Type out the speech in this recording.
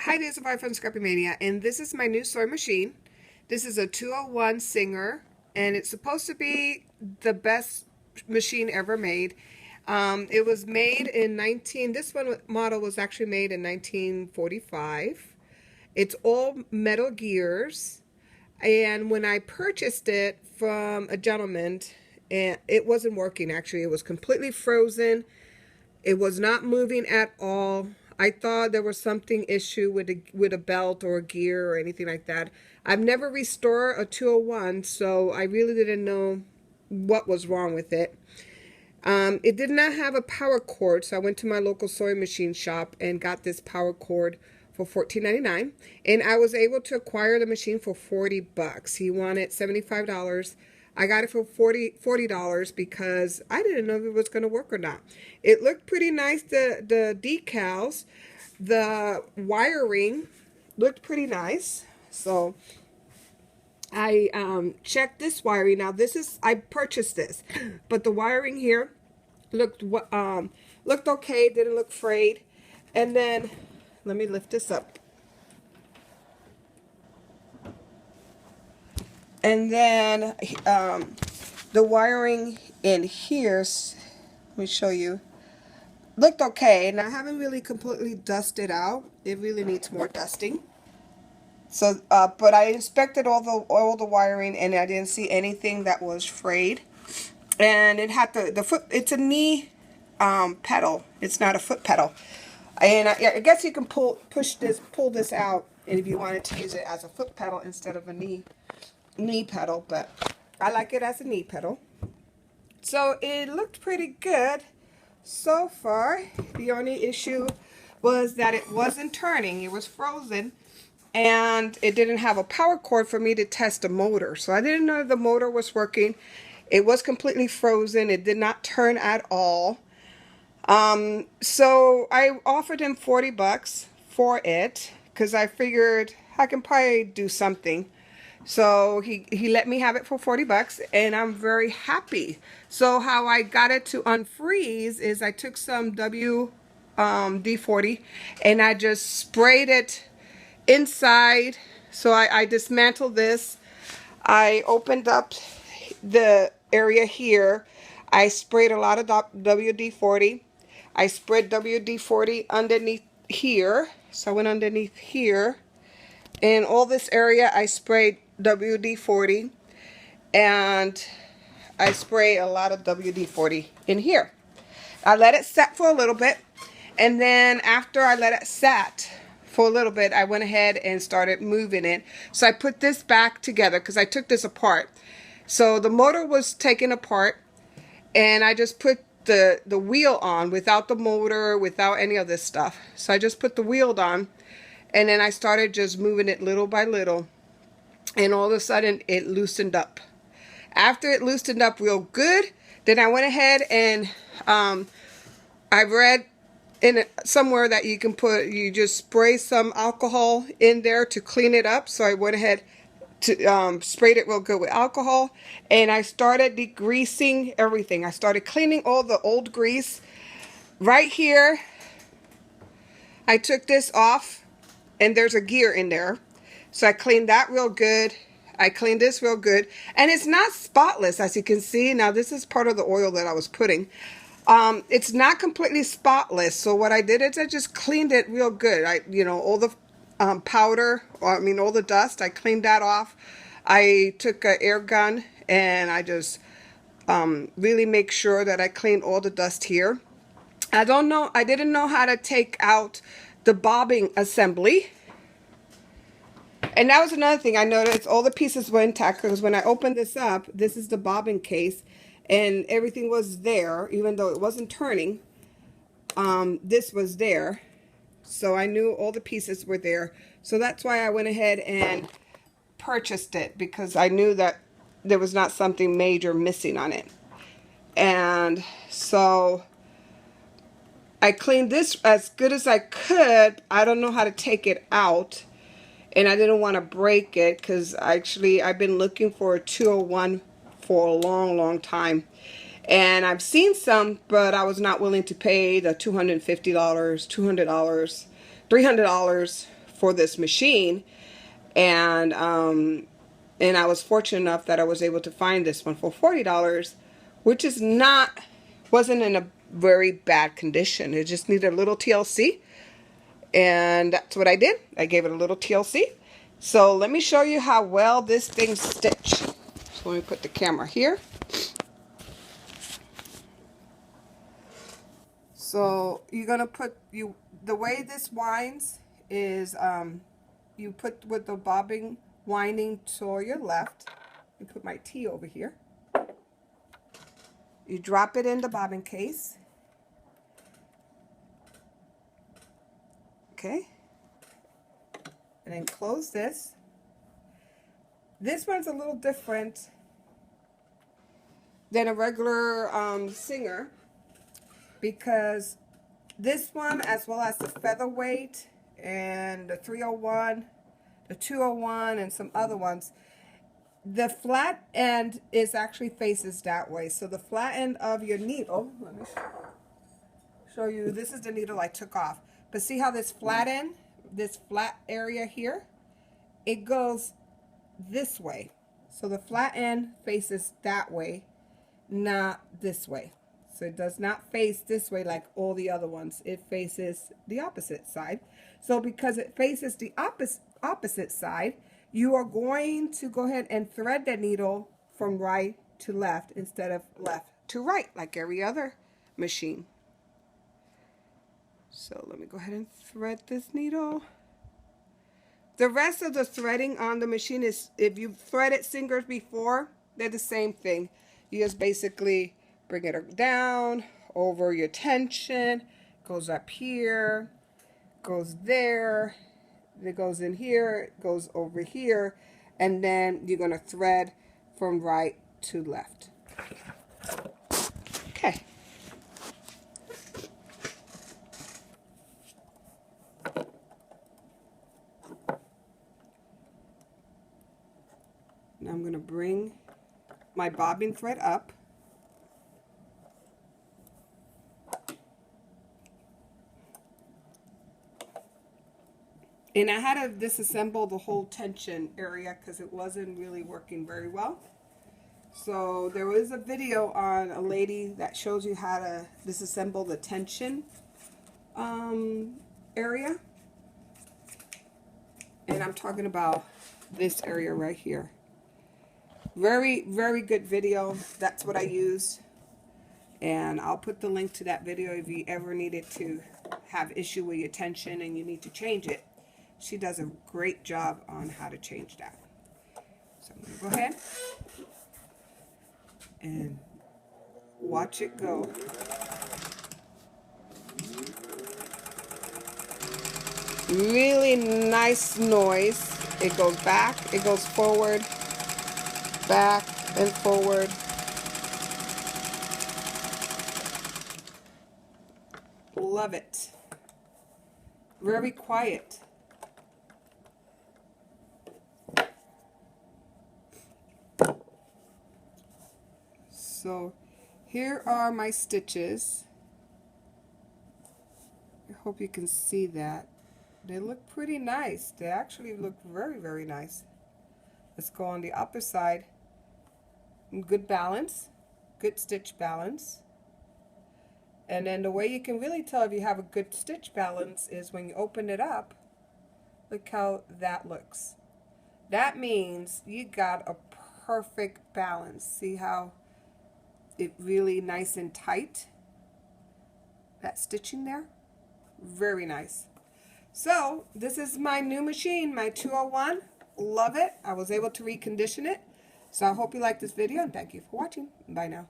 Hi, this is Vi from Scrappy Mania, and this is my new sewing machine. This is a 201 Singer, and it's supposed to be the best machine ever made. It was made in this one model was actually made in 1945. It's all metal gears, and when I purchased it from a gentleman, and it wasn't working actually. It was completely frozen. It was not moving at all. I thought there was something issue with a belt or a gear or anything like that. I've never restored a 201, so I really didn't know what was wrong with it. It did not have a power cord, so I went to my local sewing machine shop and got this power cord for $14.99, and I was able to acquire the machine for $40. He wanted $75. I got it for $40 because I didn't know if it was going to work or not. It looked pretty nice. The decals, the wiring looked pretty nice. So I checked this wiring. Now I purchased this, but the wiring here looked okay. Didn't look frayed. And then let me lift this up. And then the wiring in here, let me show you, looked okay. And I haven't really completely dusted out. It really needs more dusting. So, but I inspected all the wiring, and I didn't see anything that was frayed. And it had the foot. It's a knee pedal. It's not a foot pedal. And I guess you can pull this out, and if you wanted to use it as a foot pedal instead of a knee pedal, but I like it as a knee pedal. So it looked pretty good so far. The only issue was that it wasn't turning. It was frozen, and it didn't have a power cord for me to test the motor. So I didn't know if the motor was working. It was completely frozen. It did not turn at all. So I offered him $40 for it because I figured I can probably do something. So he let me have it for $40, and I'm very happy. So how I got it to unfreeze is I took some WD-40 and I just sprayed it inside. So I dismantled this. I opened up the area here. I sprayed a lot of WD-40. I spread WD-40 underneath here. So I went underneath here. In all this area, I sprayed WD-40, and I spray a lot of WD-40 in here. I let it set for a little bit, and then after I let it set for a little bit, I went ahead and started moving it. So I put this back together because I took this apart. So the motor was taken apart, and I just put the wheel on without the motor, without any of this stuff. So I just put the wheel on, and then I started just moving it little by little, and all of a sudden it loosened up. After it loosened up real good, then I went ahead and I read somewhere that you just spray some alcohol in there to clean it up. So I went ahead to sprayed it real good with alcohol, and I started degreasing everything. I started cleaning all the old grease. Right here, I took this off, and there's a gear in there. So I cleaned that real good. I cleaned this real good. And it's not spotless, as you can see. Now, this is part of the oil that I was putting. It's not completely spotless. So what I did is I just cleaned it real good. All the powder, all the dust, I cleaned that off. I took an air gun, and I just really make sure that I cleaned all the dust here. I didn't know how to take out the bobbing assembly. And that was another thing I noticed. All the pieces were intact because when I opened this up, this is the bobbin case, and everything was there, even though it wasn't turning. This was there, so I knew all the pieces were there. So that's why I went ahead and purchased it, because I knew that there was not something major missing on it. And so I cleaned this as good as I could. I don't know how to take it out, and I didn't want to break it because actually I've been looking for a 201 for a long time, and I've seen some, but I was not willing to pay the $250, $200, $300 for this machine, and I was fortunate enough that I was able to find this one for $40, which is wasn't in a very bad condition. It just needed a little TLC, and that's what I did. I gave it a little TLC. So let me show you how well this thing stitched. So let me put the camera here. So you're gonna put the way this winds is you put with the bobbin winding to your left. You put my T over here. You drop it in the bobbin case. Okay. And then close this. This one's a little different than a regular Singer, because this one, as well as the Featherweight and the 301, the 201, and some other ones, the flat end is actually faces that way. So the flat end of your needle, let me show you, this is the needle I took off. But see how this flat end, this flat area here, it goes this way. So the flat end faces that way, not this way. So it does not face this way like all the other ones. It faces the opposite side. So because it faces the opposite side, you are going to go ahead and thread the needle from right to left instead of left to right like every other machine. So let me go ahead and thread this needle. The rest of the threading on the machine is, if you've threaded Singers before, they're the same thing. You just basically bring it down over your tension, goes up here, goes there, it goes in here, it goes over here, and then you're going to thread from right to left. Okay. Now I'm going to bring my bobbin thread up. And I had to disassemble the whole tension area because it wasn't really working very well. So there was a video on a lady that shows you how to disassemble the tension area. And I'm talking about this area right here. Very, very good video. That's what I used. And I'll put the link to that video if you ever needed to have issue with your tension and you need to change it. She does a great job on how to change that. So I'm going to go ahead and watch it go. Really nice noise. It goes back, it goes forward, back and forward. Love it. Very quiet. So here are my stitches. I hope you can see that. They look pretty nice. They actually look very, very nice. Let's go on the upper side. Good balance, good stitch balance. And then the way you can really tell if you have a good stitch balance is when you open it up. Look how that looks. That means you got a perfect balance. See how it really nice and tight? That stitching there? Very nice. So this is my new machine, my 201. Love it. I was able to recondition it. So I hope you like this video and thank you for watching. Bye now.